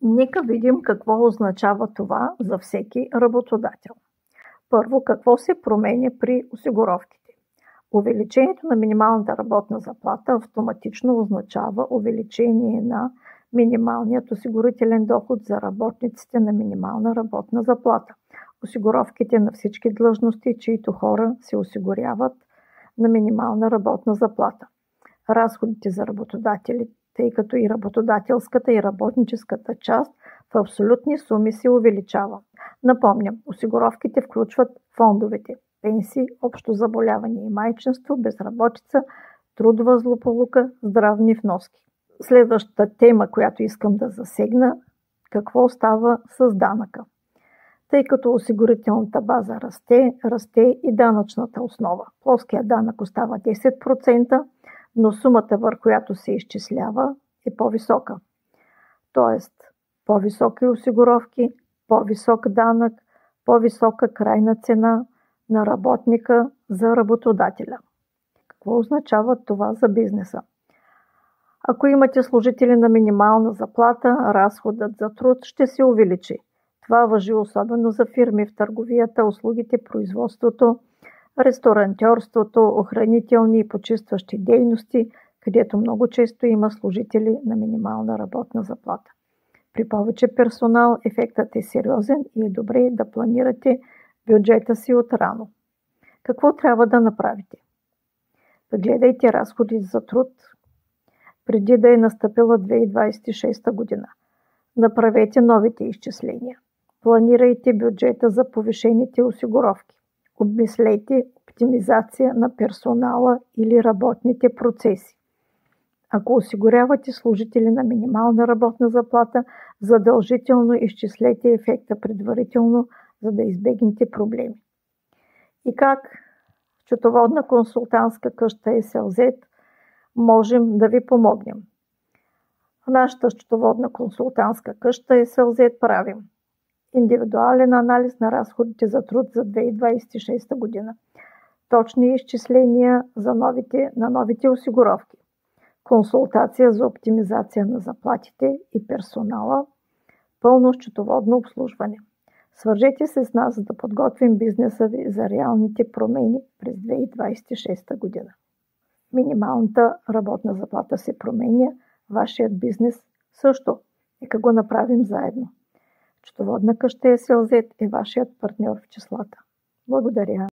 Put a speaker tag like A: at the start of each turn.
A: Нека видим какво означава това за всеки работодател. Първо, какво се променя при осигуровките? Увеличението на минималната работна заплата автоматично означава увеличение на минималният осигурителен доход за работниците на минимална работна заплата. Осигуровките на всички длъжности, чието хора се осигуряват на минимална работна заплата. Разходите за работодатели, тъй като и работодателската и работническата част в абсолютни суми се увеличава. Напомням, осигуровките включват фондовете – пенсии, общо заболяване и майчинство, безработица, трудова злополука, здравни вноски. Следващата тема, която искам да засегна – какво става с данъка. Тъй като осигурителната база расте и данъчната основа. Плоският данък остава 10%, но сумата, върху която се изчислява, е по-висока. Тоест, по-високи осигуровки, по-висок данък, по-висока крайна цена на работника за работодателя. Какво означава това за бизнеса? Ако имате служители на минимална заплата, разходът за труд ще се увеличи. Това важи особено за фирми в търговията, услугите, производството, ресторантьорството, охранителни и почистващи дейности, където много често има служители на минимална работна заплата. При повече персонал ефектът е сериозен и е добре да планирате бюджета си отрано. Какво трябва да направите? Гледайте разходи за труд преди да е настъпила 2026 година. Направете новите изчисления. Планирайте бюджета за повишените осигуровки. Обмислете оптимизация на персонала или работните процеси. Ако осигурявате служители на минимална работна заплата, задължително изчислете ефекта предварително, за да избегнете проблеми. И как счетоводна консултантска къща SLZ можем да ви помогнем? В нашата счетоводна консултантска къща SLZ правим индивидуален анализ на разходите за труд за 2026 година, точни изчисления на новите осигуровки, консултация за оптимизация на заплатите и персонала, пълно счетоводно обслужване. Свържете се с нас, за да подготвим бизнеса ви за реалните промени през 2026 година. Минималната работна заплата се променя, вашият бизнес също. Нека го направим заедно. Счетоводна къща SLZ е вашият партньор в числата. Благодаря.